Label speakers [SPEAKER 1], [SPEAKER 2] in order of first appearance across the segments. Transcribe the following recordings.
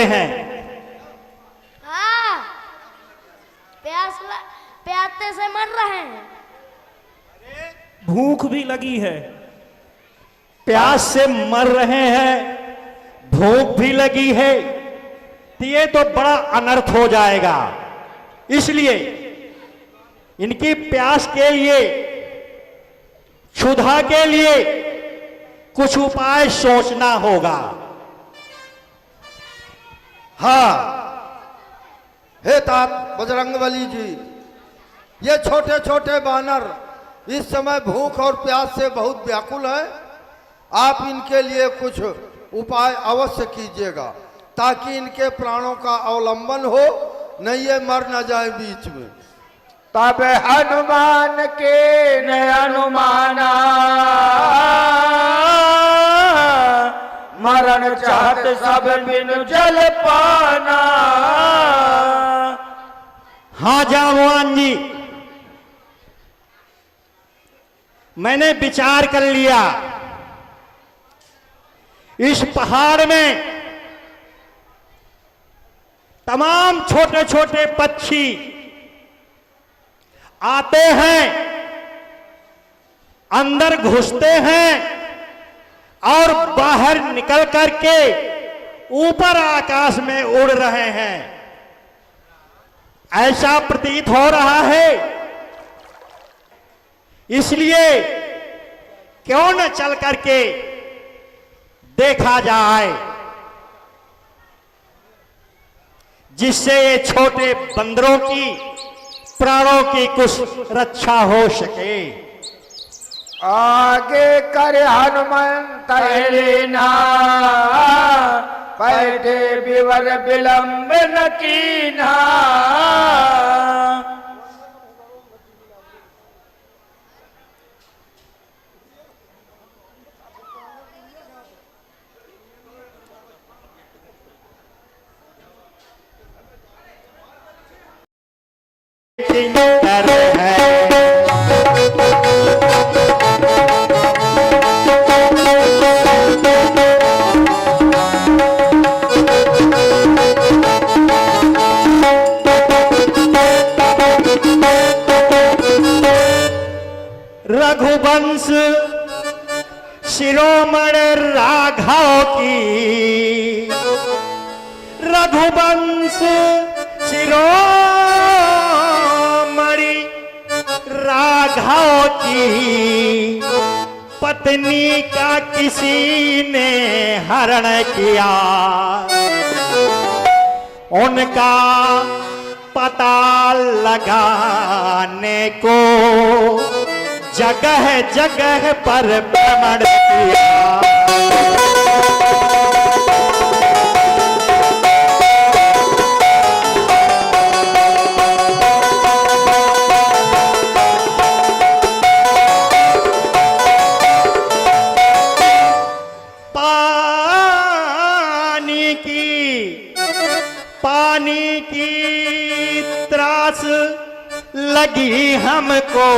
[SPEAKER 1] हैं।
[SPEAKER 2] हाँ, प्यासे से मर रहे हैं।
[SPEAKER 1] भूख भी लगी है। प्यास से मर रहे हैं, भूख भी लगी है, तो ये तो बड़ा अनर्थ हो जाएगा। इसलिए इनकी प्यास के लिए, क्षुधा के लिए कुछ उपाय सोचना होगा।
[SPEAKER 3] हाँ, हे तात बजरंगबली जी, ये छोटे छोटे बानर इस समय भूख और प्यास से बहुत व्याकुल है। आप इनके लिए कुछ उपाय अवश्य कीजिएगा ताकि इनके प्राणों का अवलंबन हो, नहीं ये मर न जाए बीच में।
[SPEAKER 4] तब हनुमान के न अनुमाना, मरण चाहत सब बिनु जल पाना।
[SPEAKER 1] हाँ जामवान जी, मैंने विचार कर लिया। इस पहाड़ में तमाम छोटे छोटे पक्षी आते हैं, अंदर घुसते हैं और बाहर निकल करके ऊपर आकाश में उड़ रहे हैं। ऐसा प्रतीत हो रहा है। इसलिए क्यों न चल करके देखा जाए, जिससे ये छोटे बंदरों की प्राणों की कुछ रक्षा हो सके।
[SPEAKER 4] आगे कर हनुमंत लेना, बैठे विवर विलंब न कीना।
[SPEAKER 1] किंकर है रघुवंश शिरोमणि राघव की, रघुवंश शिरोमणि राघव की, पत्नी का किसी ने हरण किया। उनका पता लगाने को जगह जगह पर भ्रमण किया। पानी की त्रास लगी हमको,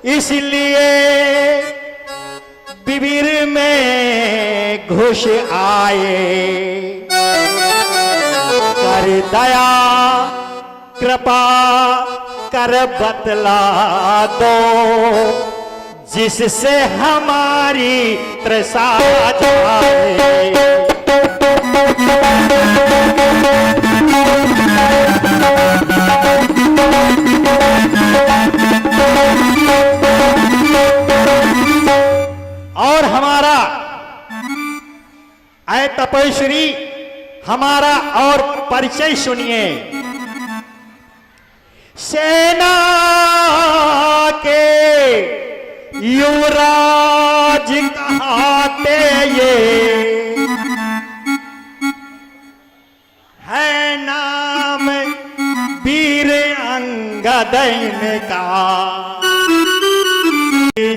[SPEAKER 1] इसलिए बिबिर में घुस आए। कर दया कृपा कर बतला दो, जिससे हमारी तृषा जाए। और हमारा आए तपस्वी, हमारा और परिचय सुनिए। सेना के युवराज कहाते ये है, नाम वीर अंगद का,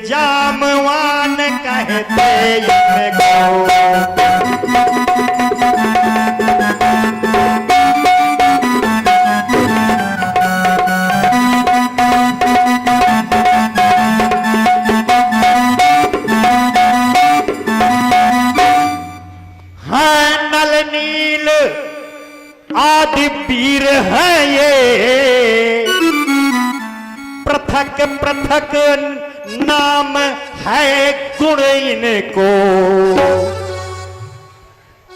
[SPEAKER 1] जामवान कहते इनको। हाँ पृथक पृथक नाम है गुण इनको,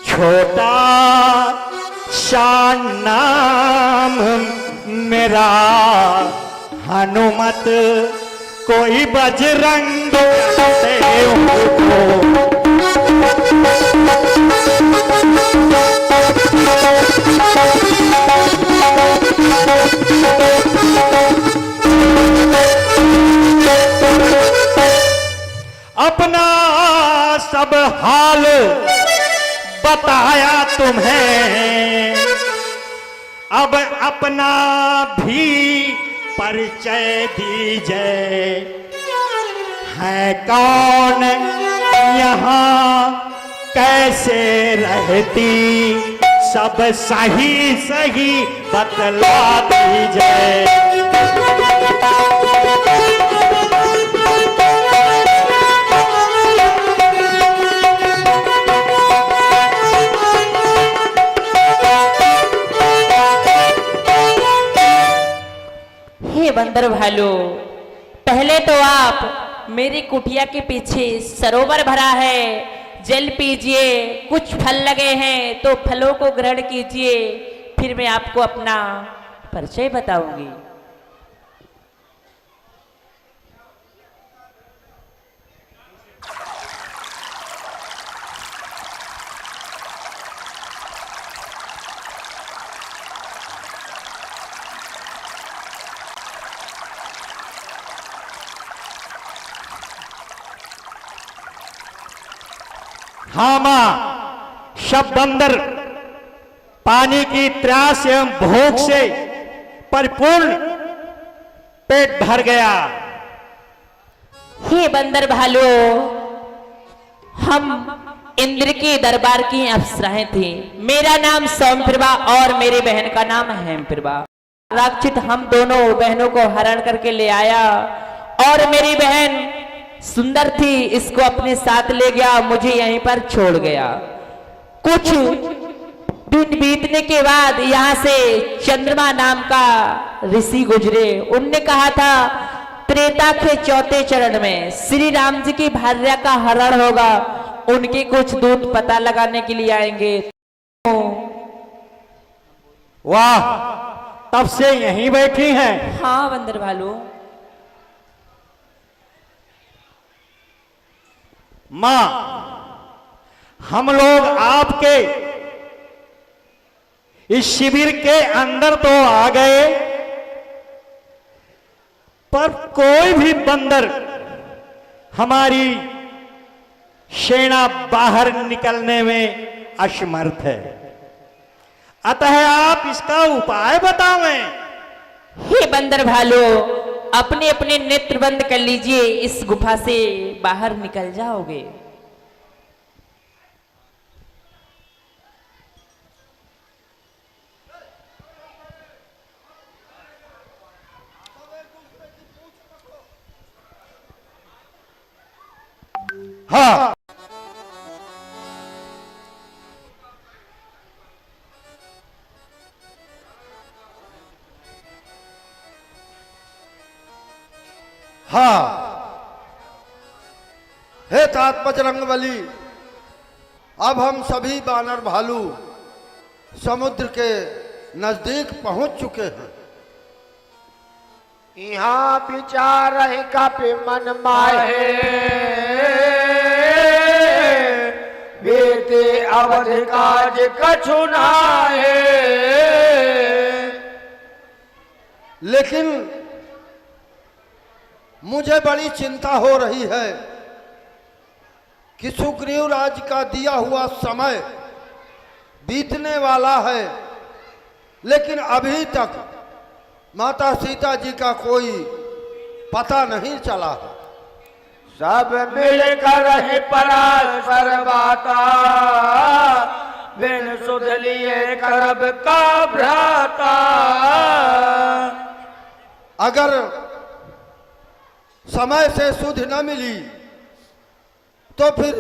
[SPEAKER 1] छोटा सा नाम मेरा हनुमत, कोई बजरंग देव को। अपना सब हाल बताया तुम्हें, अब अपना भी परिचय दीजिए। है कौन यहाँ कैसे रहती, सब सही सही बतला दीजिए।
[SPEAKER 5] हे बंदर भालू, पहले तो आप मेरी कुटिया के पीछे सरोवर भरा है, जल पीजिए। कुछ फल लगे हैं तो फलों को ग्रहण कीजिए, फिर मैं आपको अपना परिचय बताऊंगी।
[SPEAKER 1] हाँ मां, सब बंदर पानी की त्रास एवं भूख से परिपूर्ण पेट भर गया।
[SPEAKER 5] हे बंदर भालू, हम इंद्र के दरबार की अप्सराएं थी। मेरा नाम सौम्यप्रभा और मेरी बहन का नाम हेमप्रभा। राक्षित हम दोनों बहनों को हरण करके ले आया और मेरी बहन सुंदर थी, इसको अपने साथ ले गया, मुझे यहीं पर छोड़ गया। कुछ दिन बीतने के बाद यहाँ से चंद्रमा नाम का ऋषि गुजरे। उनने कहा था त्रेता के चौथे चरण में श्री राम जी की भार्या का हरण होगा, उनके कुछ दूत पता लगाने के लिए आएंगे।
[SPEAKER 1] वाह, तब से यहीं बैठी हैं।
[SPEAKER 5] हाँ बंदर भालू।
[SPEAKER 1] मां, हम लोग आपके इस शिविर के अंदर तो आ गए, पर कोई भी बंदर हमारी सेना बाहर निकलने में असमर्थ है। अतः आप इसका उपाय बतावें।
[SPEAKER 5] हे बंदर भालू, अपने अपने नेत्र बंद कर लीजिए, इस गुफा से बाहर निकल जाओगे।
[SPEAKER 3] हाँ, हाँ, हे तात बजरंगबली, अब हम सभी बानर भालू समुद्र के नजदीक पहुंच चुके हैं।
[SPEAKER 4] यहाँ विचार है कापे मन माहे, बेते अवध काज कछु नाहे।
[SPEAKER 3] लेकिन मुझे बड़ी चिंता हो रही है कि सुग्रीव राज का दिया हुआ समय बीतने वाला है, लेकिन अभी तक माता सीता जी का कोई पता नहीं चला।
[SPEAKER 4] सब मिलकर है पराशर बाता, बिन सुध लिए करब का भ्राता।
[SPEAKER 3] अगर समय से सुध न मिली तो फिर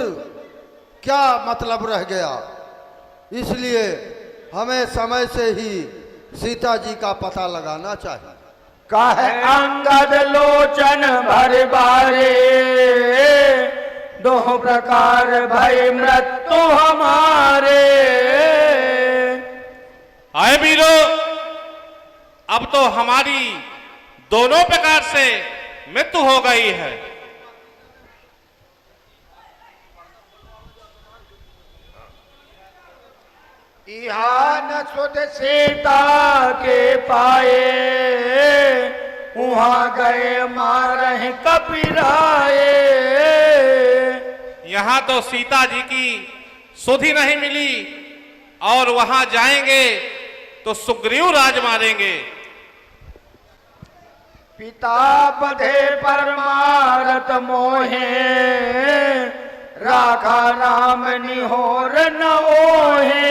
[SPEAKER 3] क्या मतलब रह गया। इसलिए हमें समय से ही सीता जी का पता लगाना चाहिए।
[SPEAKER 4] कहे अंगद लोचन भर बारे, दो प्रकार भय मृत्यु हमारे।
[SPEAKER 6] आए वीरो, अब तो हमारी दोनों प्रकार से मृत्यु हो गई है।
[SPEAKER 4] यहाँ न सुध सीता के पाए, वहां गए मारे कपिराए।
[SPEAKER 6] यहां तो सीता जी की सुध ही नहीं मिली, और वहां जाएंगे तो सुग्रीव राज मारेंगे।
[SPEAKER 4] पिता बधे परमारत मोहे, राखा राम निहोर न ओहे।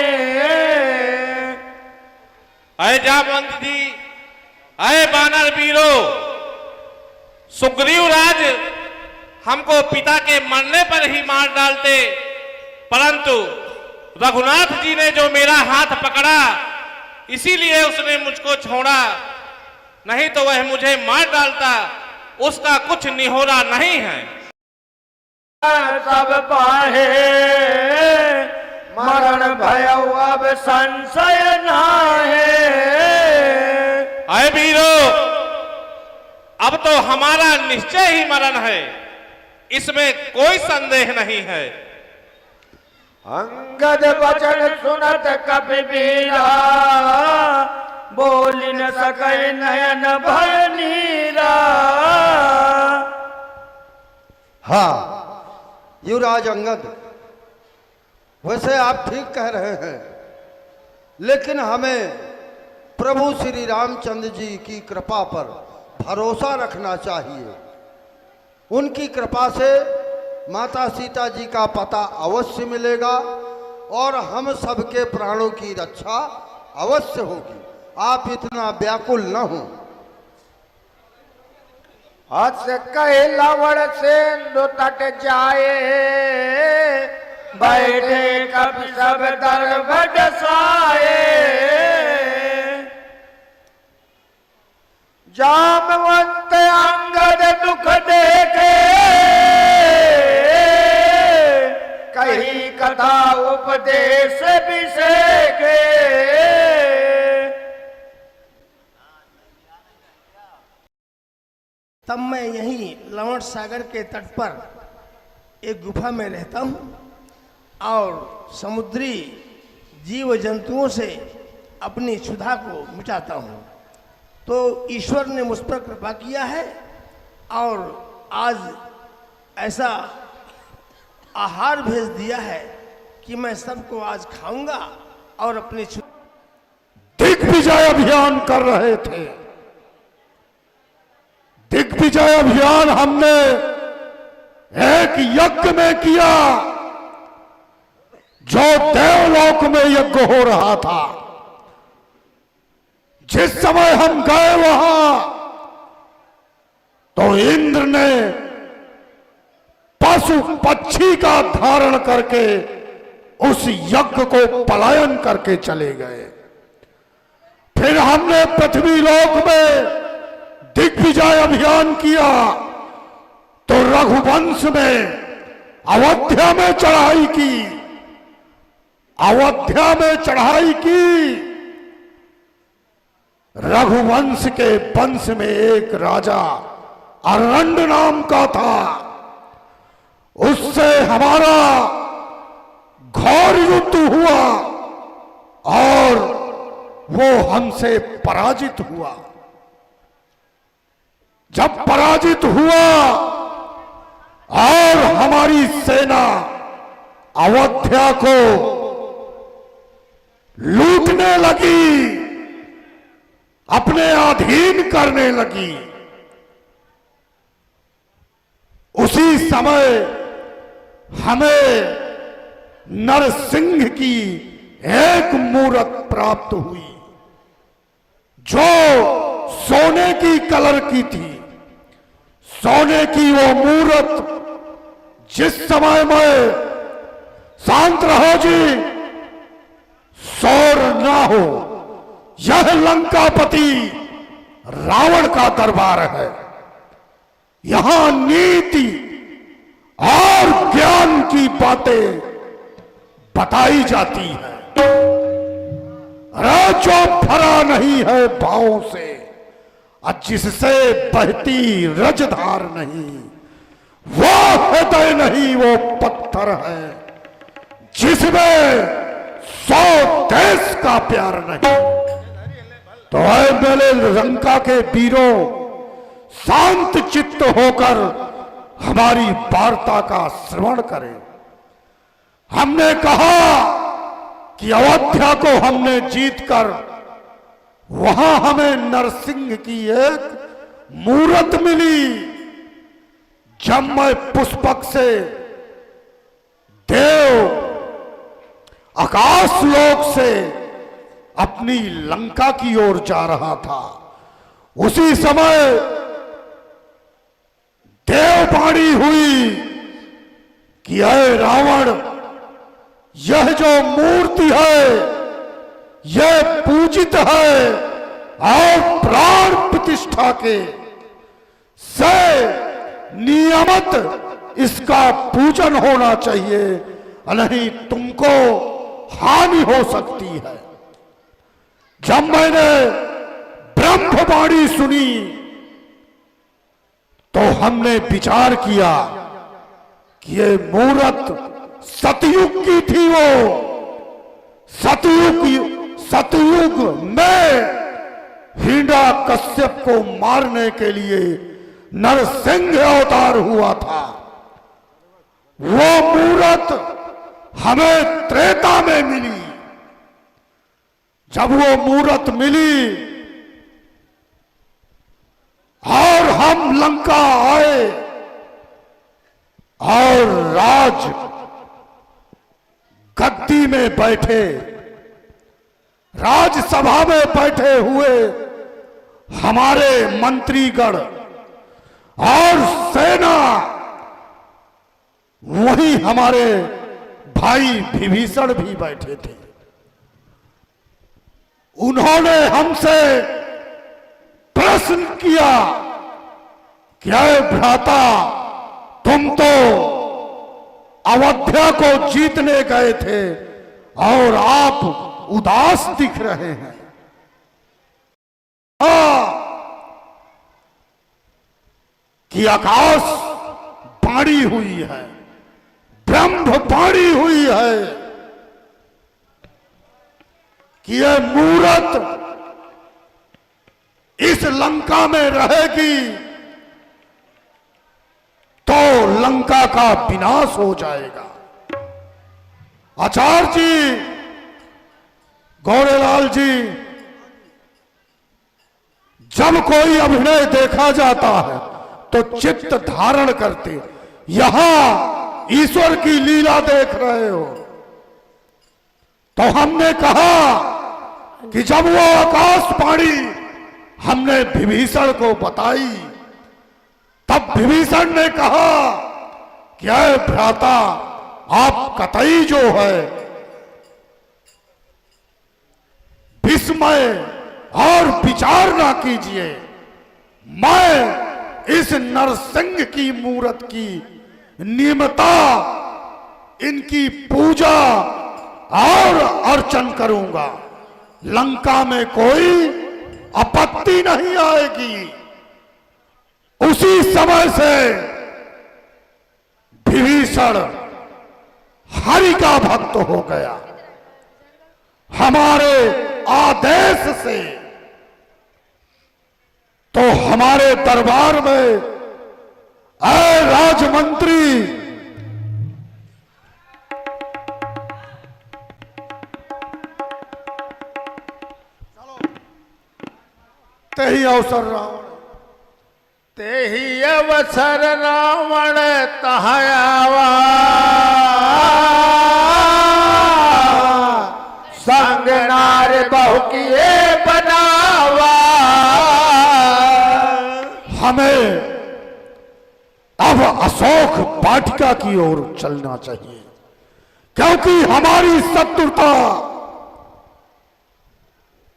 [SPEAKER 6] अय जामवंत जी, अय बानर वीरो, सुग्रीव राज हमको पिता के मरने पर ही मार डालते, परंतु रघुनाथ जी ने जो मेरा हाथ पकड़ा, इसीलिए उसने मुझको छोड़ा, नहीं तो वह मुझे मार डालता। उसका कुछ निहोरा नहीं है।
[SPEAKER 4] सब पाहे मरण भयउ अब संशय नाहे।
[SPEAKER 6] अय वीरो, अब तो हमारा निश्चय ही मरण है, इसमें कोई संदेह नहीं है।
[SPEAKER 4] अंगद वचन सुनत कपिवीरा, बोल न सके नयन भय नीरा।
[SPEAKER 3] हाँ युवराज अंगद, वैसे आप ठीक कह रहे हैं, लेकिन हमें प्रभु श्री रामचंद्र जी की कृपा पर भरोसा रखना चाहिए। उनकी कृपा से माता सीता जी का पता अवश्य मिलेगा और हम सबके प्राणों की रक्षा अवश्य होगी। आप इतना व्याकुल न हो।
[SPEAKER 4] हस कहे लवण सिंधु तट जाए, बैठे कब सब दर्भ डसाए। जामवंत अंगद दुख देखे, कही कथा उपदेश विषेके।
[SPEAKER 7] तब मैं यहीं लवण सागर के तट पर एक गुफा में रहता हूँ और समुद्री जीव जंतुओं से अपनी क्षुधा को मिटाता हूँ। तो ईश्वर ने मुझ पर कृपा किया है और आज ऐसा आहार भेज दिया है कि मैं सबको आज खाऊंगा और अपनी
[SPEAKER 1] दिग्विजय अभियान कर रहे थे। दिग्विजय अभियान हमने एक यज्ञ में किया, जो देवलोक में यज्ञ हो रहा था। जिस समय हम गए वहां, तो इंद्र ने पशु पक्षी का धारण करके उस यज्ञ को पलायन करके चले गए। फिर हमने पृथ्वी लोक में दिग्विजय अभियान किया, तो रघुवंश में अयोध्या में चढ़ाई की। अयोध्या में चढ़ाई की। रघुवंश के वंश में एक राजा अरंड नाम का था। उससे हमारा घोर युद्ध हुआ और वो हमसे पराजित हुआ। जब पराजित हुआ और हमारी सेना अयोध्या को लूटने लगी, अपने अधीन करने लगी, उसी समय हमें नरसिंह की एक मूरत प्राप्त हुई, जो सोने की कलर की थी। सोने की वो मूरत, जिस समय में शांत रहो जी, शोर ना हो, यह लंकापति
[SPEAKER 8] रावण का दरबार है। यहां नीति और ज्ञान की बातें बताई जाती है। जो भरा नहीं है भावों से और जिससे बहती रजधार नहीं, वो हृदय नहीं, वो पत्थर है जिसमें 100 देश का प्यार नहीं। तो ऐ मेरे लंका के वीरों, शांत चित्त होकर हमारी वार्ता का श्रवण करें। हमने कहा कि अयोध्या को हमने जीतकर वहां हमें नरसिंह की एक मूरत मिली। जब मैं पुष्पक से देव आकाश लोक से अपनी लंका की ओर जा रहा था, उसी समय देववाणी हुई कि अय रावण, यह जो मूर्ति है यह पूजित है और प्राण प्रतिष्ठा के से नियमित इसका पूजन होना चाहिए, नहीं तुमको हानि हो सकती है। जब मैंने ब्रह्मवाणी सुनी तो हमने विचार किया कि ये मूरत सतयुग की थी। वो सतयुग में हिंडा कश्यप को मारने के लिए नरसिंह अवतार हुआ था। वो मूरत हमें त्रेता में मिली। जब वो मूरत मिली और हम लंका आए और राज गद्दी में बैठे, राज्यसभा में बैठे हुए हमारे मंत्रीगण और सेना, वहीं हमारे भाई विभीषण भी बैठे थे। उन्होंने हमसे प्रश्न किया, क्या भ्राता, तुम तो अयोध्या को जीतने गए थे और आप उदास दिख रहे हैं। कि आकाश बाणी हुई है, ब्रह्म बाणी हुई है कि यह मूरत इस लंका में रहेगी तो लंका का विनाश हो जाएगा। आचार्य जी, गौरेलाल जी, जब कोई अभिनय देखा जाता है तो चित्त धारण करते, यहां ईश्वर की लीला देख रहे हो। तो हमने कहा कि जब वो आकाशवाणी हमने विभीषण को बताई, तब विभीषण ने कहा कि अय भ्राता, आप कतई जो है विस्मय और विचार ना कीजिए। मैं इस नरसिंह की मूरत की नियमता, इनकी पूजा और अर्चन करूंगा। लंका में कोई आपत्ति नहीं आएगी। उसी समय से विभीषण हरि का भक्त हो गया। हमारे आदेश से तो हमारे दरबार में ऐ राजमंत्री, तेही अवसर रावण,
[SPEAKER 4] तेही अवसर रावण तहायावा, संग नार बहु किए बनावा।
[SPEAKER 8] हमें अब अशोक वाटिका की ओर चलना चाहिए, क्योंकि हमारी शत्रुता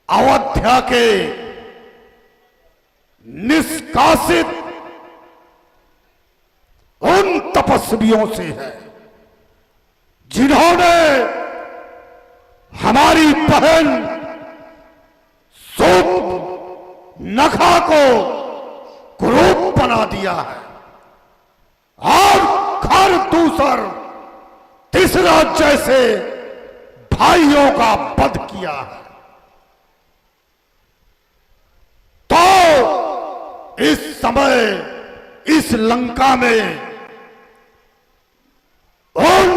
[SPEAKER 8] अयोध्या के निष्कासित उन तपस्वियों से है जिन्होंने हमारी बहन नखा को कुरूप बना दिया है और खर दूसर तीसरा जैसे भाइयों का वध किया है। तो इस समय इस लंका में उन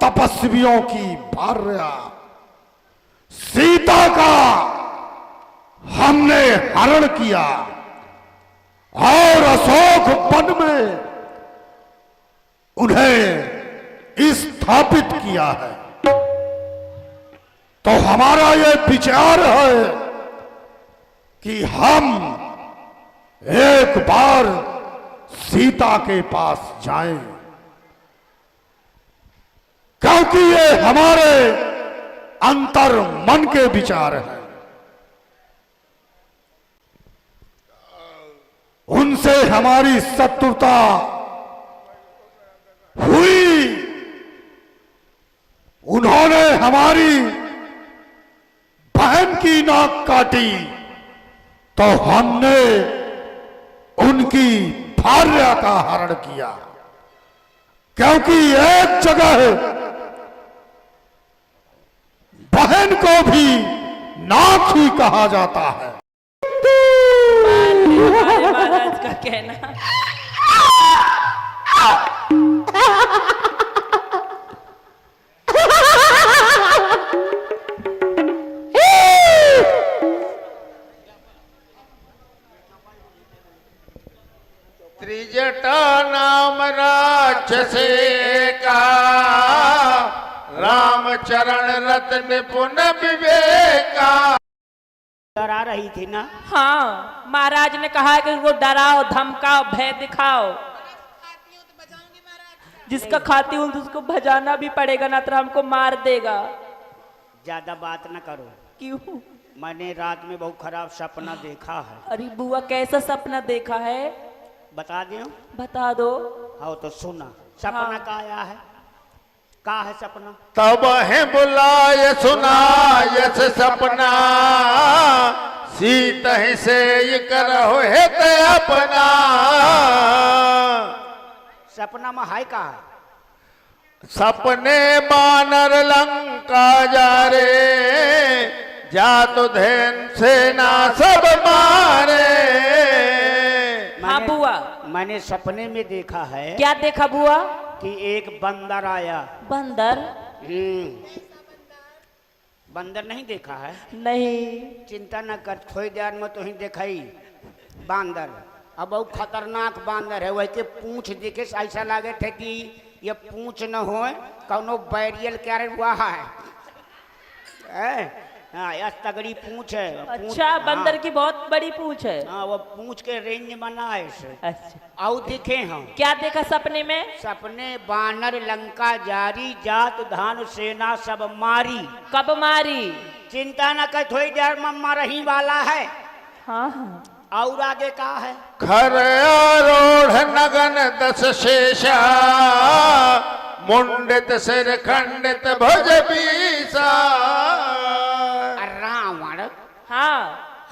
[SPEAKER 8] तपस्वियों की भार्या सीता का हमने हरण किया और अशोक वन में उन्हें स्थापित किया है। तो हमारा यह विचार है कि हम एक बार सीता के पास जाएं, क्योंकि ये हमारे अंतर मन के विचार हैं। उनसे हमारी शत्रुता हुई, उन्होंने हमारी बहन की नाक काटी तो हमने उनकी भार्या का हरण किया, क्योंकि एक जगह बहन को भी नाक ही कहा जाता है।
[SPEAKER 5] महाराज का कहना।
[SPEAKER 4] त्रिजटा नाम राक्षसे का रामचरण रत्न निपुण विवेका।
[SPEAKER 9] डरा रही थी ना।
[SPEAKER 5] हाँ, महाराज ने कहा कि उनको डराओ, धमकाओ, भय दिखाओ। जिसका खाती हूँ उसको भजाना भी पड़ेगा, ना तो हमको मार देगा।
[SPEAKER 9] ज्यादा बात न करो।
[SPEAKER 5] क्यों?
[SPEAKER 9] मैंने रात में बहुत खराब सपना देखा है।
[SPEAKER 5] अरे बुआ, कैसा सपना देखा है?
[SPEAKER 9] बता दियो।
[SPEAKER 5] बता दो।
[SPEAKER 9] हाँ तो सुना। सपना
[SPEAKER 5] हाँ।
[SPEAKER 9] का आया है? का है सपना?
[SPEAKER 4] तब है बुलाय सुनायस सपना, सीत ही से ये करहो है ते अपना।
[SPEAKER 9] सपना में है का है?
[SPEAKER 4] सपने बानर लंका जा रे, जा तो धैन सेना सब मारे।
[SPEAKER 5] हाँ बुआ।
[SPEAKER 9] मैंने सपने में देखा है।
[SPEAKER 5] क्या देखा बुआ?
[SPEAKER 9] कि एक बंदर आया।
[SPEAKER 5] बंदर?
[SPEAKER 9] बंदर नहीं देखा है?
[SPEAKER 5] नहीं।
[SPEAKER 9] चिंता न कर, थोड़ी देर में तो ही दिखाई बांदर। अब बहुत खतरनाक बांदर है। वैसे पूंछ देखे ऐसा लगे थे कि ये पूंछ न हो, कौनो बैरियल क्या हुआ है। हाँ, यह तगड़ी पूंछ है।
[SPEAKER 5] अच्छा, बंदर की बहुत बड़ी पूंछ है।
[SPEAKER 9] हाँ, वो पूंछ के रेंज बना है इसे।
[SPEAKER 5] अच्छा।
[SPEAKER 9] और देखे हम।
[SPEAKER 5] क्या देखा सपने में?
[SPEAKER 9] सपने बानर लंका जारी, जात धान सेना सब मारी।
[SPEAKER 5] कब मारी?
[SPEAKER 9] चिंता न कर, थोड़ी देर में मरही वाला है।
[SPEAKER 5] हाँ हाँ।
[SPEAKER 9] और आगे का है?
[SPEAKER 4] खर आरोढ़ नगन दस शेषा, मुंडित सिर खंडित भुज बीसा।
[SPEAKER 9] रावण।
[SPEAKER 5] हाँ,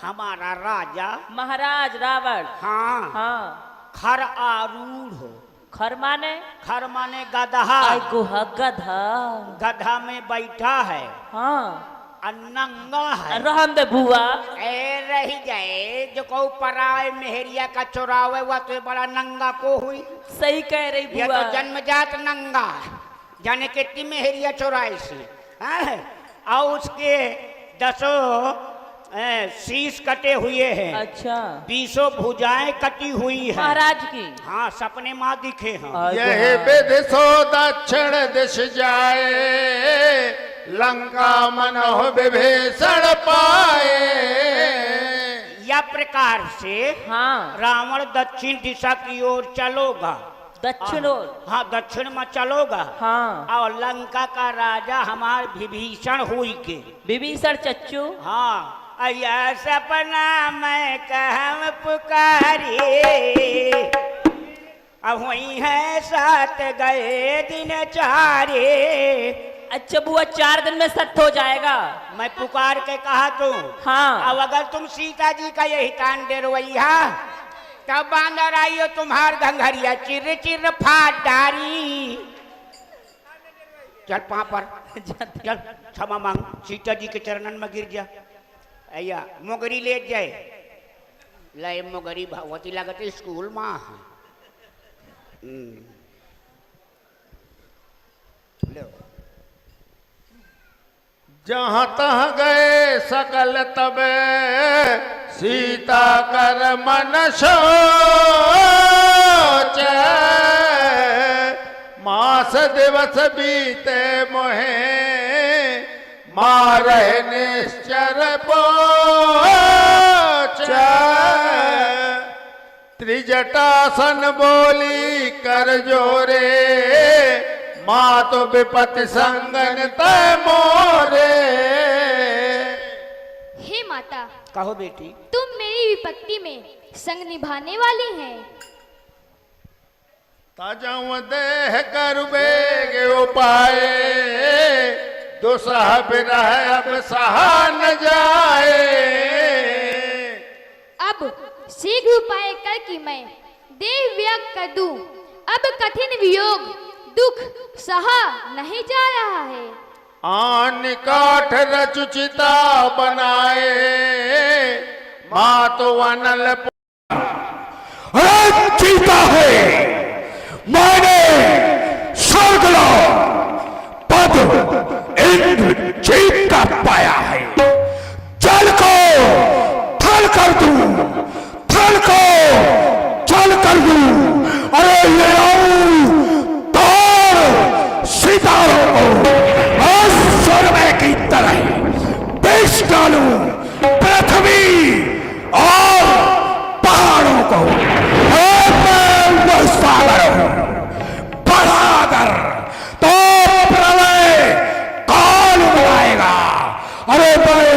[SPEAKER 9] हमारा राजा
[SPEAKER 5] महाराज रावण।
[SPEAKER 9] हाँ
[SPEAKER 5] हाँ।
[SPEAKER 9] खर आरूढ़ हो।
[SPEAKER 5] खर माने?
[SPEAKER 9] खर माने गधा।
[SPEAKER 5] गुहा गधा।
[SPEAKER 9] गधा में बैठा है।
[SPEAKER 5] हाँ।
[SPEAKER 9] नंगा है।
[SPEAKER 5] रहम दे बुआ।
[SPEAKER 9] ए रही जाए, जो को पराए मेहरिया का चोरावे हुआ तो बड़ा नंगा को हुई।
[SPEAKER 5] सही कह रही बुआ।
[SPEAKER 9] ये तो जन्मजात नंगा है। जाने कितनी मेहरिया चोराई से। और उसके 10 शीश कटे हुए हैं।
[SPEAKER 5] अच्छा।
[SPEAKER 9] 20 भुजाएं कटी हुई है
[SPEAKER 5] महाराज की।
[SPEAKER 9] हाँ, सपने माँ दिखे हैं।
[SPEAKER 4] यह विधि सो दक्षिण दिश जाए, लंका मन हो विभीषण पाए।
[SPEAKER 9] या प्रकार से
[SPEAKER 5] हाँ।
[SPEAKER 9] रावण दक्षिण दिशा की ओर चलोगा।
[SPEAKER 5] दक्षिण ओर?
[SPEAKER 9] हाँ, दक्षिण में चलोगा।
[SPEAKER 5] हाँ।
[SPEAKER 9] और लंका का राजा हमार विभीषण हुई के।
[SPEAKER 5] विभीषण चच्चू?
[SPEAKER 9] हाँ, अया सपना मैं कहम पुकारी, अब वही है साथ गए दिन चारे।
[SPEAKER 5] अच्छा बुआ 4 दिन में सत्य हो जाएगा।
[SPEAKER 9] मैं पुकार के कहा तू।
[SPEAKER 5] हाँ।
[SPEAKER 9] अब अगर तुम सीता जी का यही तान दे रवैया, तब बांदर आइयो तुम्हार घंघरिया चिर चिर फाट डारी। चल पा पर चल क्षमा मांग, सीता जी के चरणन में गिर जा। अया मोगरी ले जाए, लय मोगरी भगवती लागत स्कूल माँ।
[SPEAKER 4] जहाँ तहाँ गए सकल तबे, सीता कर मन सोच। मास दिवस बीते मोहे, मारे निश्चर पोच। त्रिजटासन बोली कर जोरे, माँ तो विपत्ति संगन तय मोरे।
[SPEAKER 2] हे माता,
[SPEAKER 9] कहो बेटी।
[SPEAKER 2] तुम मेरी विपत्ति में संग निभाने वाली हैं।
[SPEAKER 4] ताजाऊ देह कर बेग उपाय, दुसह बिरह अब सहा न जाए।
[SPEAKER 2] अब शीघ्र उपाय कर कि मैं देह त्याग कर दूं। अब कठिन वियोग दुख सहा नहीं जा रहा है।
[SPEAKER 4] आन काठ रचुचिता बनाए, माँ तो अनल
[SPEAKER 8] चीता है। मैंने स्वर्ग पद इंद्र जीत का पाया है। जल को थल कर दूं, थल को जल कर दूं। अरे ले आऊं सितारों को और स्वर्ग की तरह बेच डालूं, पृथ्वी और पहाड़ों को। सागर बढ़ाकर तो प्रलय काल बनाएगा। अरे भाई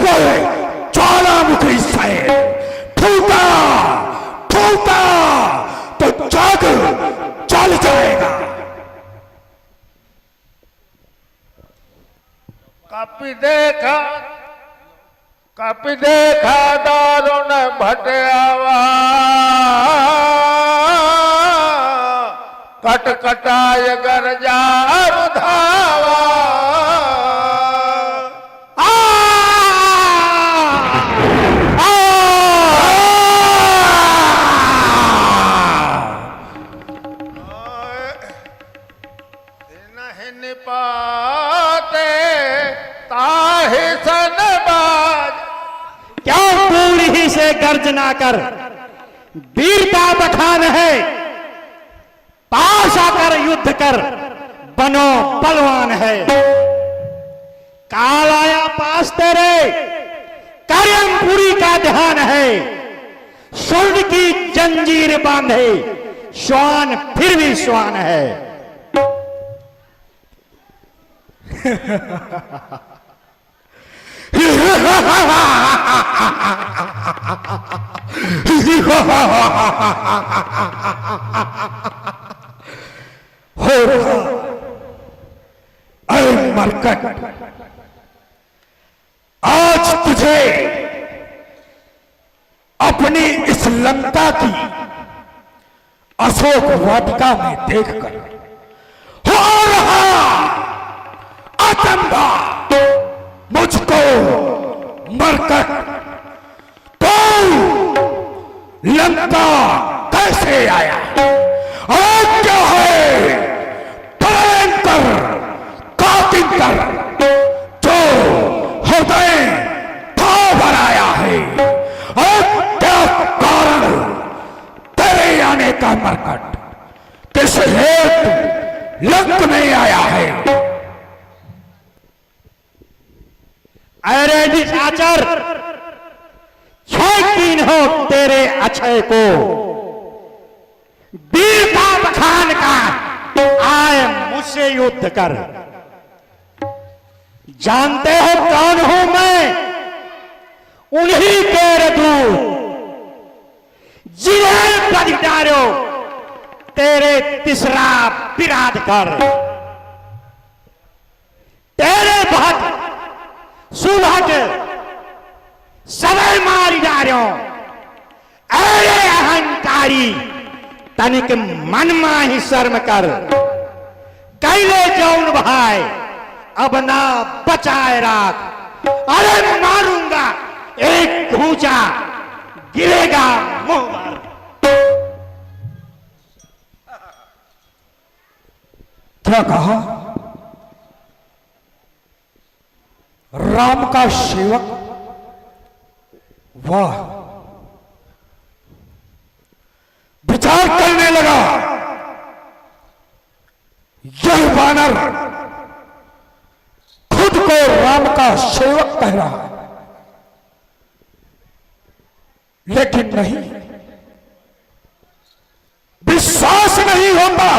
[SPEAKER 8] वो ज्वालामुखी से फूटा फूटा तो जग जल जाएगा।
[SPEAKER 4] कपि देखा दारुण भटयावा, कटकटाय गरजा धावा। नहीं पाते ताहि सन बाज।
[SPEAKER 1] क्यों पूरी ही से गर्जना कर वीरता बखान है। पास आकर युद्ध कर बनो बलवान है। काल आया पास तेरे कार्यमपुरी का ध्यान है। स्वर्ण की जंजीर बांधे श्वान फिर भी श्वान है।
[SPEAKER 8] हो रहा अरे मरकट, आज तुझे अपनी इस लंका की अशोक वाटिका में देखकर हो रहा अचंभा मुझको। मरकट तो लंका कैसे आया और क्या है भयंकर कातिंकर जो हृदय भाव भराया है। और क्या कारण तेरे आने का मरकट? किस हेतु लंक में आया है?
[SPEAKER 1] अरे निशाचर, छीन हो तेरे अक्षय को। वीरता बखान का आए मुझसे युद्ध कर। जानते हो कौन हूं मैं? उन्हीं के दूत जिन्हें बध डारो तेरे तीसरा विराध कर, तेरे भक्त सुभट सबे मारी डारो। अरे अहंकारी तनिक मन माही शर्म कर, कैले जौन भाई अब ना बचाए राख। अरे मारूंगा एक घूंचा गिरेगा मुंह पर।
[SPEAKER 8] क्या कहा? राम का सेवक? वाह, विचार करने लगा। यह वानर खुद को राम का सेवक कह रहा है, लेकिन नहीं, विश्वास नहीं होता,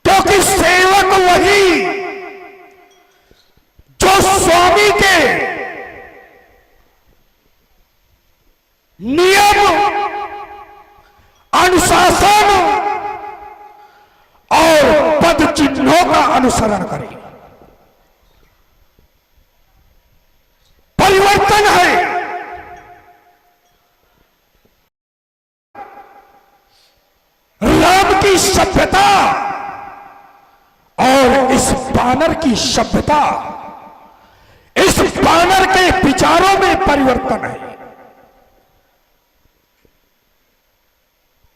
[SPEAKER 8] क्योंकि सेवक वही जो स्वामी के नियम, अनुशासन और पद चिन्हों का अनुसरण करे। परिवर्तन है। राम की सभ्यता और इस बानर की सभ्यता, इस बानर के विचारों में परिवर्तन है।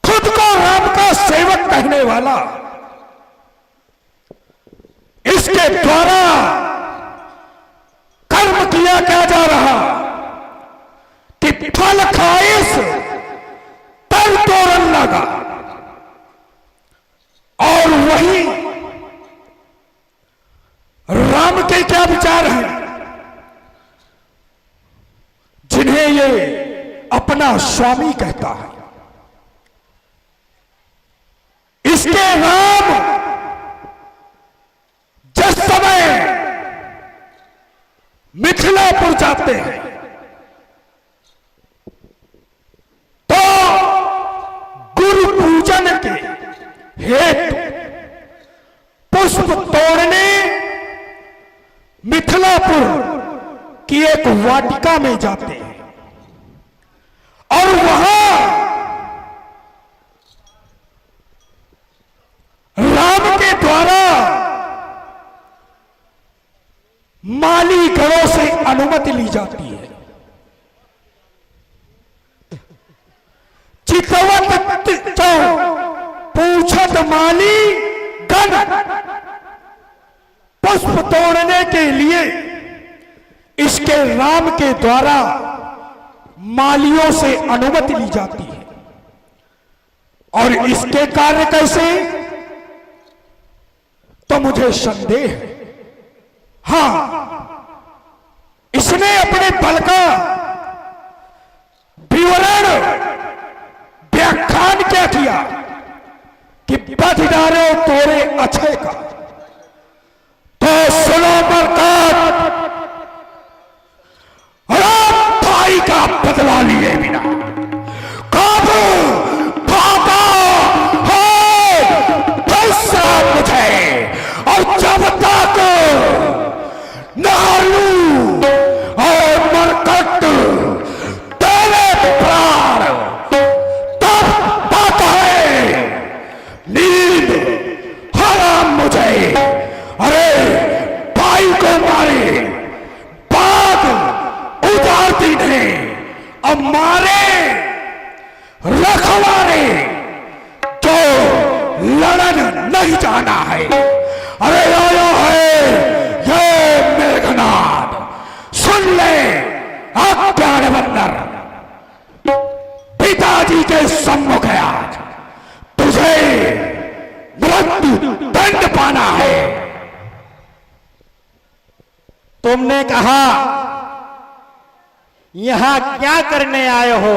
[SPEAKER 8] खुद को राम का सेवक कहने वाला, इसके द्वारा कर्म किया क्या जा रहा कि फल खाइस तल तोरण लगा, और वही राम के क्या विचार हैं, जिन्हें ये अपना स्वामी कहता है। इसके राम जिस समय मिथिलापुर जाते हैं तो गुरु पूजन के हेतु पुष्प तोड़ने मिथिलापुर की एक वाटिका में जाते हैं, और वहां राम के द्वारा माली गणों से अनुमति ली जाती है। चितवत पूछत माली गण, पुष्प तोड़ने के लिए इसके राम के द्वारा मालियों से अनुमति ली जाती है। और इसके कार्य कैसे, तो मुझे संदेह है। हां, इसने अपने बल का विवरण व्याख्यान क्या किया कि बध डारे तोरे अच्छे का, तो सुनो बरकत, भाई का बदला लिए बिना कब भागा है पैसा मुझे, और जब तक नालू और मरकट तेरे प्राण, तब तक है नींद हराम मुझे। अरे भाई को मारे, बाग उजाड़ती नहीं, अब मारे रखवारे जो लड़न नहीं जाना है। अरे आया है ये मेघनाद, सुन ले प्यारे बंदर, पिताजी के सम्मुख है आज तुझे मृत्यु दंड पाना है।
[SPEAKER 1] तुमने कहा यहां क्या करने आए हो?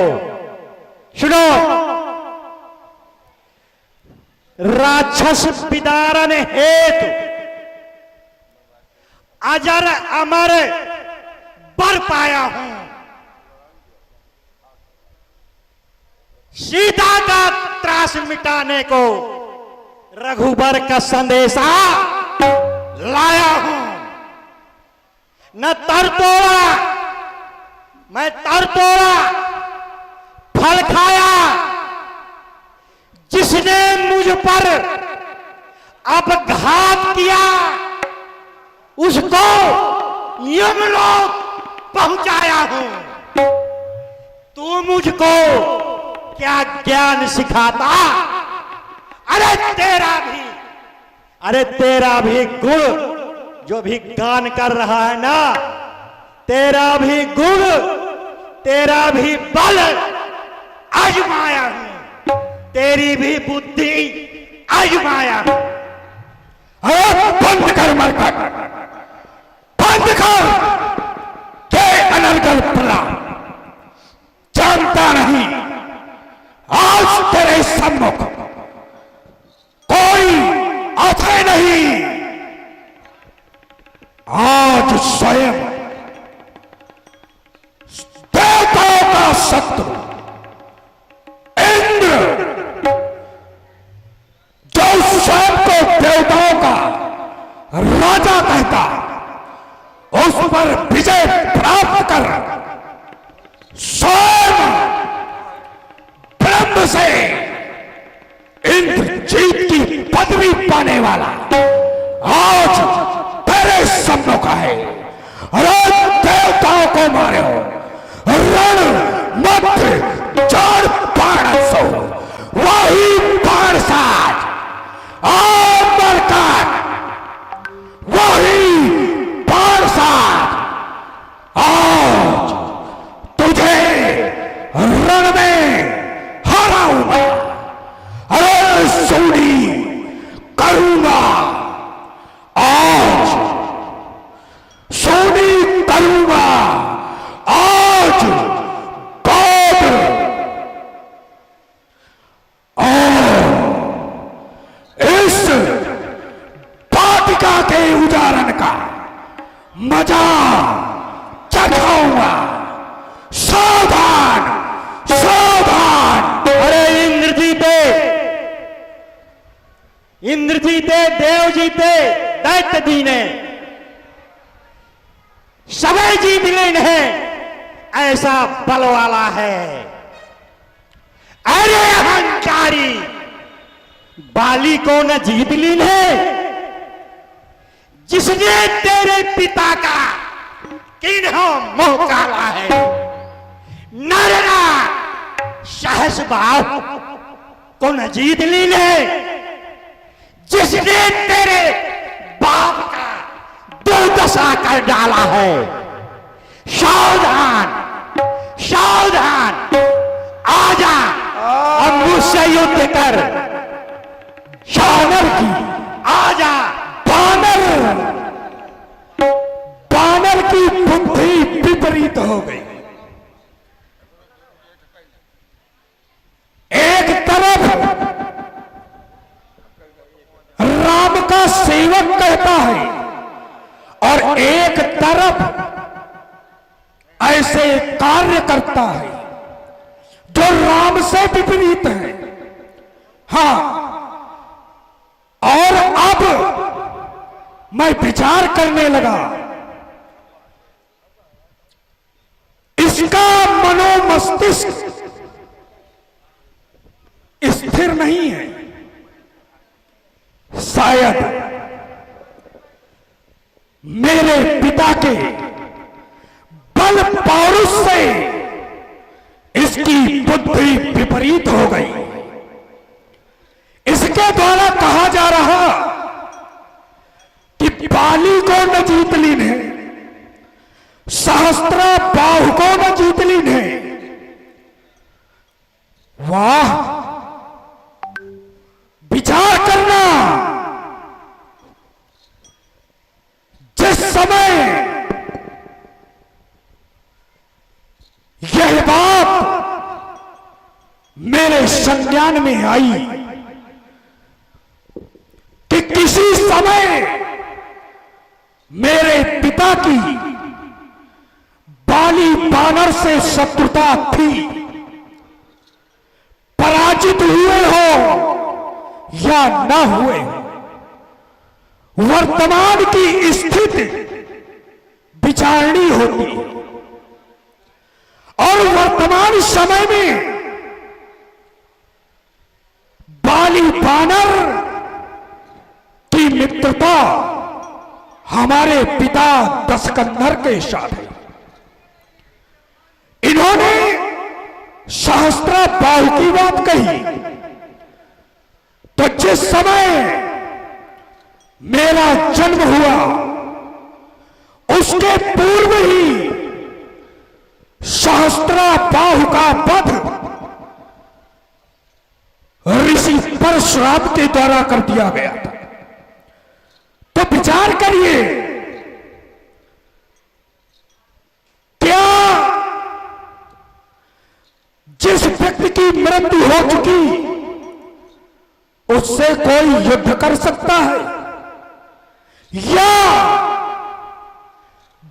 [SPEAKER 1] सुनो, राक्षस विदारण हेतु अजर अमर बर पाया हूं। सीता का त्रास मिटाने को रघुबर का संदेशा लाया हूं। न तर तोड़ा मैं तर तोड़ा फल खाया, जिसने मुझ पर अब घात किया उसको यमलोक पहुंचाया हूं। तू मुझको क्या ज्ञान सिखाता? अरे तेरा भी गुण जो भी गान कर रहा है ना, तेरा भी गुण तेरा भी बल आजमाया हूं, तेरी भी बुद्धि आजमाया हूं।
[SPEAKER 8] अरे बंद कर मरकट, बंद कर के अनर्गल प्रला। जानता नहीं आज तेरे सम्मुख कोई आता नहीं। आज स्वयं देवताओं का शत्रु इंद्र, जो स्वयं को देवताओं का राजा कहता, उस पर विजय प्राप्त कर स्वयं ब्रह्म से इंद्रजीत की पदवी पाने वाला आज तेरे सम्मुख है। अरे देवताओं को मारे हो, रण मत चार बाण सो, वही बाण साज आमर काट, वही बाण साज आज तुझे रण में हराऊंगा। अरे सोनी करूंगा, आज सोनी करूंगा, आज कौन और इस वाटिका के उजारण का मजा चखाऊंगा। सावधान सावधान।
[SPEAKER 1] अरे इंद्रजीते देव जीते दैत्य दीने सबे जीत लेन है, ऐसा बल वाला है। अरे अहंकारी बाली को न जीत लीन है, जिसने तेरे पिता का किन्हों मोह काला है। नरना सहस भाव को न जीत लीन है, जिसने तेरे बाप का दुर्दशा कर डाला है। सावधान सावधान, आजा और मुझसे युद्ध कर। शानर की आजा।
[SPEAKER 8] बानर, बानर की बुद्धि विपरीत हो गई। एक तरफ राम का सेवक कहता है और एक तरफ ऐसे कार्य करता है जो राम से विपरीत है। हां, और अब मैं विचार करने लगा, इसका मनोमस्तिष्क स्थिर नहीं है। शायद मेरे पिता के बल पौरुष से इसकी बुद्धि विपरीत हो गई। इसके द्वारा कहा जा रहा कि बाली को न जीत लीने, सहस्त्रा बाहु को न जीत लीने। वाह, विचार करना। जिस समय यह बात मेरे संज्ञान में आई कि किसी समय मेरे पिता की बाली बानर से शत्रुता थी, पराजित हुए हो या न हुए हो, वर्तमान की स्थिति विचारणी होती है। और वर्तमान समय में बाली बानर की मित्रता हमारे पिता दशकंधर के साथ है। इन्होंने सहस्त्रा बाहु की बात कही, तो जिस समय मेरा जन्म हुआ उसके पूर्व ही सहस्त्रा बाहु का वध ऋषि परशुराम के द्वारा कर दिया गया था। तो विचार करिए, क्या जिस व्यक्ति की मृत्यु हो चुकी उससे कोई युद्ध कर सकता है, या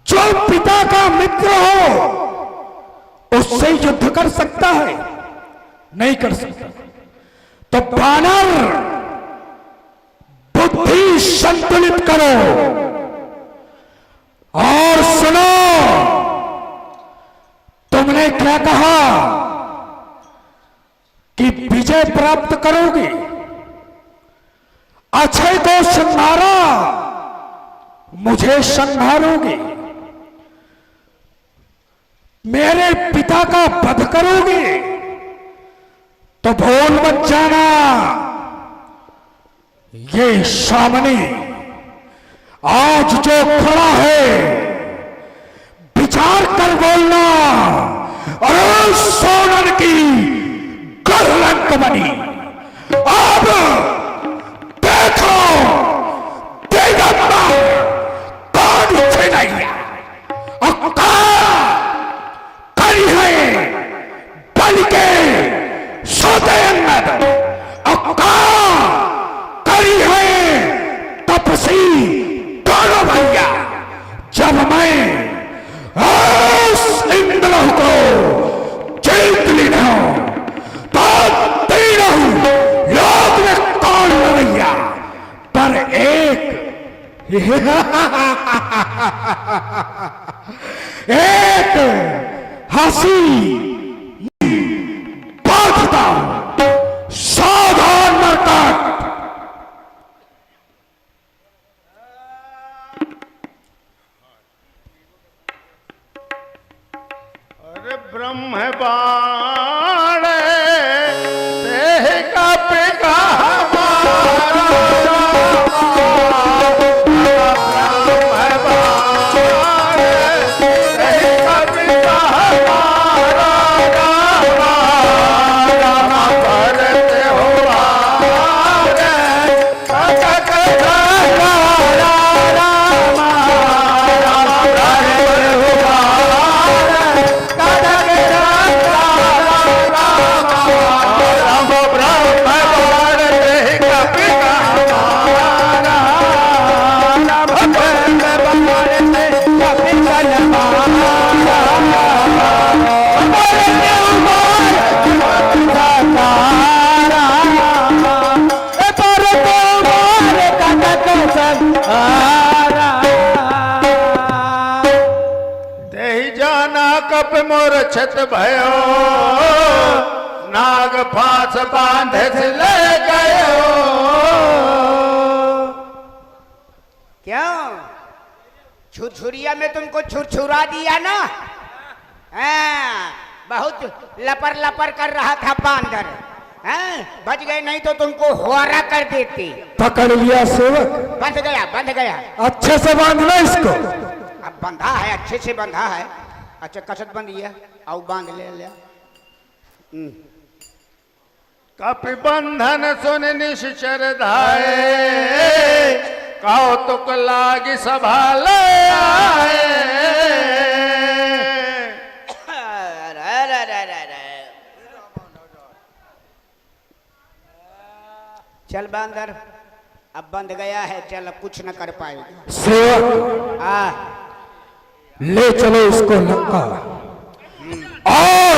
[SPEAKER 8] जो पिता का मित्र हो उससे युद्ध कर सकता है? नहीं कर सकता। तो बानर, बुद्धि संतुलित करो और सुनो, तुमने क्या कहा कि विजय प्राप्त करोगे, अक्षय को संहारा, मुझे संहारोगे, मेरे पिता का वध करोगे, तो भूल मत जाना ये सामने आज जो खड़ा है, विचार कर बोलना, अरे सोनन की कलंक बनी। अब देखो दिगंबर कौन उठे नहीं करी है बल के सोते अंगद, करी है तपसी दोनों भैया। जब मैं उस इंद्र को जीत लेना हूं तो तीनों लोग में कौन भैया, पर एक एक हंसी बांधता हूं, सावधान मरकट।
[SPEAKER 4] अरे ब्रह्म बाण देह का पिता हमारा, ब्रह्म बाण देह का पिता हमारा, रामा करते हो कप मोर छत भयो, नाग फांस बांध ले गयो।
[SPEAKER 9] क्यों छुरछुरिया में तुमको छुरछुरा दिया ना? हाँ, बहुत लपर लपर कर रहा था बांदर, बच गए, नहीं तो तुमको होरा कर देती।
[SPEAKER 8] पकड़ लिया सेवक,
[SPEAKER 9] बंध गया, बंध गया।
[SPEAKER 8] अच्छे से बांधना इसको।
[SPEAKER 9] अब बंधा है, अच्छे से बंधा है। अच्छा कसत बंद लिया, आओ बांध ले लिया।
[SPEAKER 4] कपि बंधन सुन निश्चर धाये, कौतुक लागी सभा ले आए।
[SPEAKER 9] चल बांदर, अब बंध गया है, चल अब कुछ न कर पाएगा।
[SPEAKER 8] सेवक, ले चलो इसको लंका और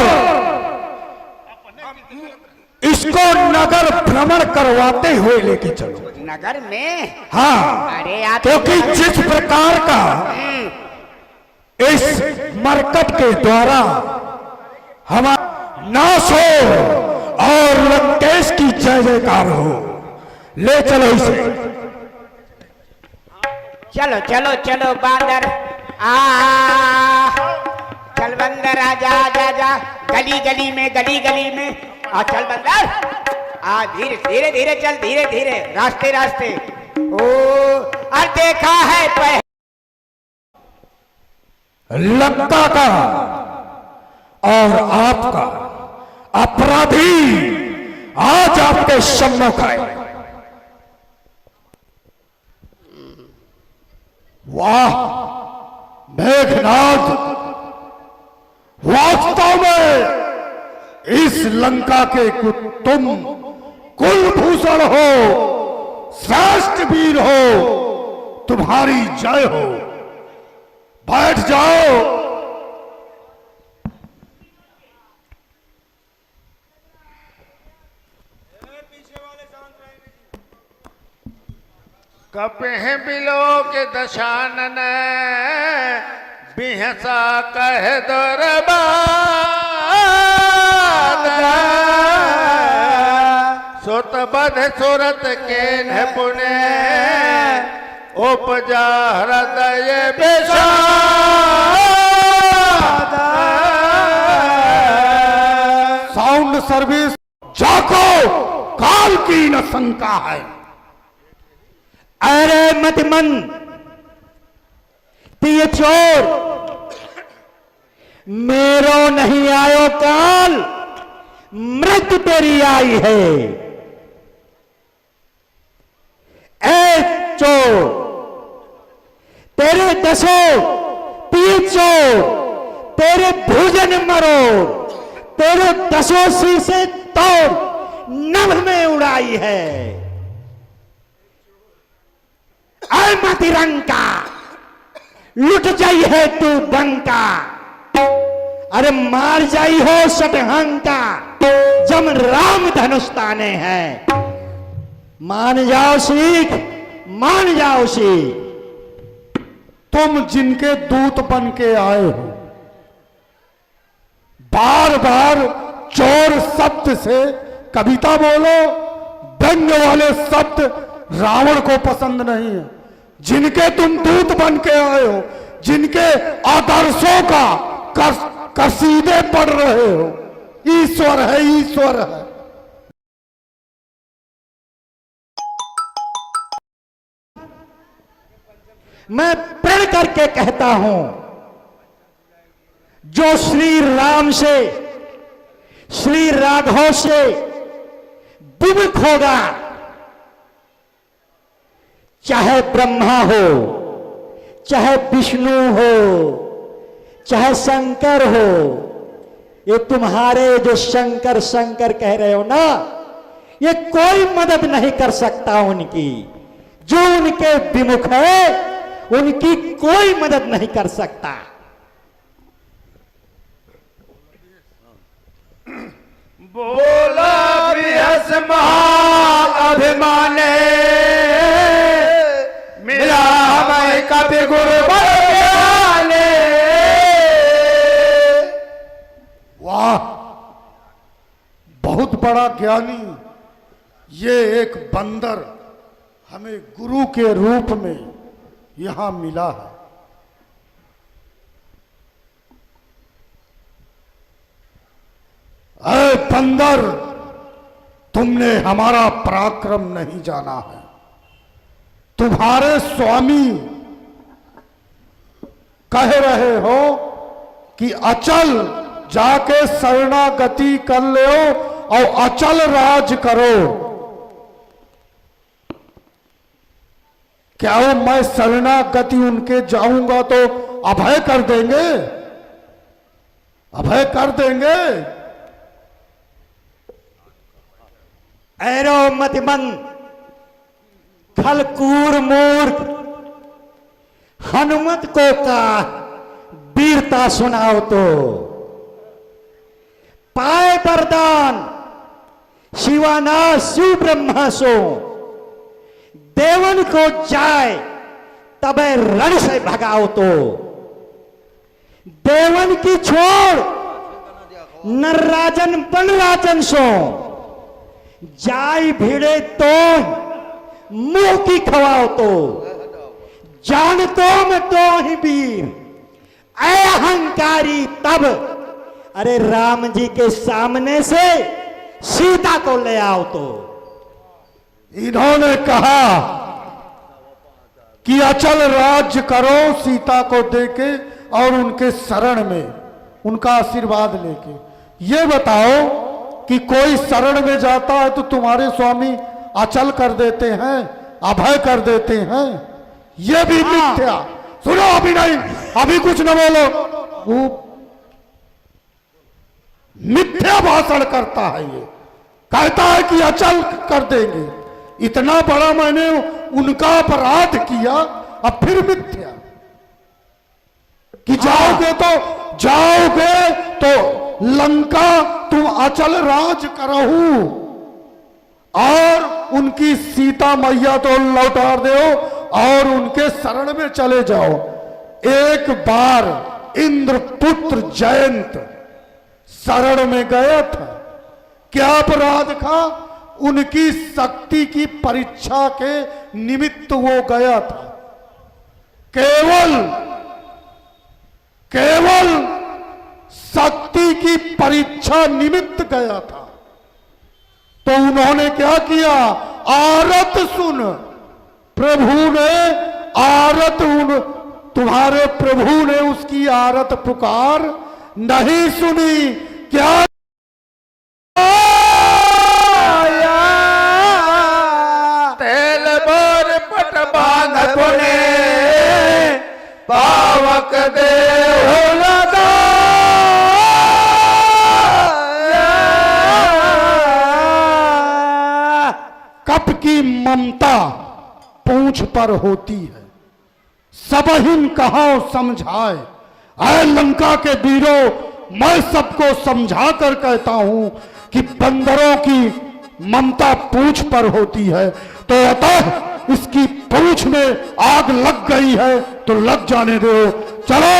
[SPEAKER 8] इसको नगर भ्रमण करवाते हुए लेके चलो।
[SPEAKER 9] नगर में?
[SPEAKER 8] हाँ,
[SPEAKER 9] अरे आप
[SPEAKER 8] क्योंकि जिस प्रकार का इस मरकट के द्वारा हमारा नाश हो और लंकेश की जय जयकार हो, ले चलो इसे।
[SPEAKER 9] चलो चलो चलो बांदर, आ चल बंदर, आजा आजा आजा, गली गली में, गली गली में आ, चल बंदर, आ धीरे धीरे धीरे चल, धीरे धीरे, रास्ते रास्ते। ओ और देखा है
[SPEAKER 8] लंका का और आपका अपराधी आज आपके सम्मुख है। वाह मेघनाथ, वास्तव में इस लंका के तुम कुलभूषण हो, श्रेष्ठ वीर हो, तुम्हारी जय हो। बैठ जाओ।
[SPEAKER 4] कपह बिलो के दशानन बिहसा कह दरबार, सुत बध सुरत के न पुने, उपजा हृदय विषाद।
[SPEAKER 8] साउंड सर्विस जाको, काल की न शंका है।
[SPEAKER 1] अरे मत मन ये चोर, मेरो नहीं आयो काल, मृत्यु तेरी आई है। ए चोर, तेरे दसों पीछो, तेरे भोजन मरो, तेरे दसों शीशे तोड़ नभ में उड़ाई है। ऐ मतिरंका, लुट जाई है तू बंका, अरे मार जाई हो सटहंका, जम राम धनुष ताने हैं। मान जाओ सीख, मान जाओ सीख।
[SPEAKER 8] तुम जिनके दूत बन के आए हो, बार बार चोर शब्द से कविता बोलो, व्यंग्य वाले शब्द रावण को पसंद नहीं है। जिनके तुम दूत बन के आए हो, जिनके आदर्शों का कसीदे पढ़ रहे हो, ईश्वर है, ईश्वर है।
[SPEAKER 1] मैं प्रण करके कहता हूं, जो श्री राम से, श्री राघव से विमुख होगा, चाहे ब्रह्मा हो, चाहे विष्णु हो, चाहे शंकर हो, ये तुम्हारे जो शंकर शंकर कह रहे हो ना, ये कोई मदद नहीं कर सकता उनकी। जो उनके विमुख है, उनकी कोई मदद नहीं कर सकता।
[SPEAKER 4] बोला बिहस महाअभिमाने, मिला हमें कभी गुरु बरगाने।
[SPEAKER 8] वाह, बहुत बड़ा ज्ञानी ये एक बंदर हमें गुरु के रूप में यहां मिला है। अरे बंदर, तुमने हमारा पराक्रम नहीं जाना है। तुम्हारे स्वामी कह रहे हो कि अचल जाके शरणागति कर लो और अचल राज करो। क्या वो मैं शरणागति उनके जाऊंगा तो अभय कर देंगे? अभय कर देंगे?
[SPEAKER 1] ऐरो मतिमंद, खलकूर मूर्ख, हनुमत को का वीरता सुनाओ तो। पाए वरदान शिवानाथ शिव ब्रह्मा सो, देवन को जाए तबे रण से भगाओ तो। देवन की छोड़ नरराजन बनराजन सो, जाई भिड़े तो मुंह की खवाओ तो। जान तो मैं तो ही वीर ऐ अहंकारी तब, अरे राम जी के सामने से सीता को ले आओ तो।
[SPEAKER 8] इन्होंने कहा कि अचल राज्य करो सीता को देके और उनके शरण में उनका आशीर्वाद लेके। ये बताओ कि कोई शरण में जाता है तो तुम्हारे स्वामी अचल कर देते हैं, अभय कर देते हैं, ये भी मिथ्या। सुनो, अभी नहीं, अभी कुछ न बोलो। वो मिथ्या भाषण करता है, ये कहता है कि अचल कर देंगे। इतना बड़ा मैंने उनका अपराध किया, अब फिर मिथ्या कि जाओगे तो लंका तुम अचल राज करहू और उनकी सीता मैया तो लौटा दो और उनके शरण में चले जाओ। एक बार इंद्रपुत्र जयंत शरण में गया था, क्या अपराध था? उनकी शक्ति की परीक्षा के निमित्त वो गया था। केवल शक्ति की परीक्षा निमित्त गया था। तो उन्होंने क्या किया? आरत सुन, प्रभु ने आरत, तुम्हारे प्रभु ने उसकी आरत पुकार नहीं सुनी। क्या
[SPEAKER 4] तेल बोर पट बांध पुने पावक दे लगा।
[SPEAKER 8] कप की ममता पूंछ पर होती है, सबहिन कहां समझाए। ऐ लंका के वीरों, मैं सबको समझा कर कहता हूं कि बंदरों की ममता पूंछ पर होती है। तो अतः इसकी पूंछ में आग लग गई है तो लग जाने दो। चलो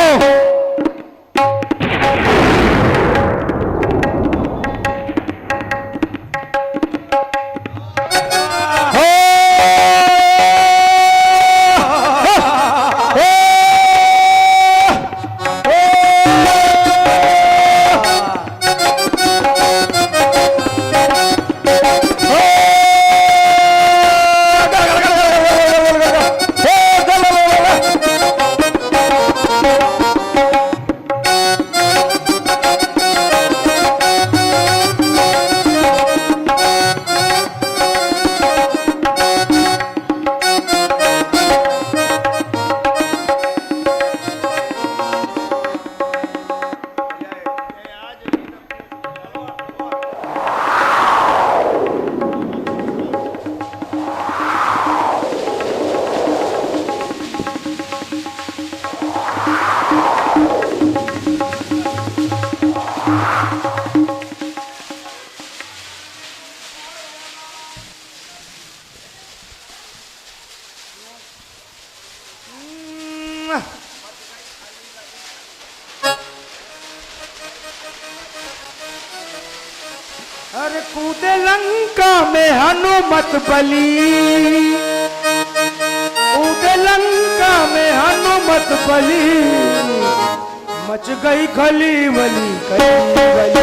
[SPEAKER 4] अरे कूदे लंका में हनुमत बली, कूदे लंका में हनुमत बली, मच गई खली बली, खली बली।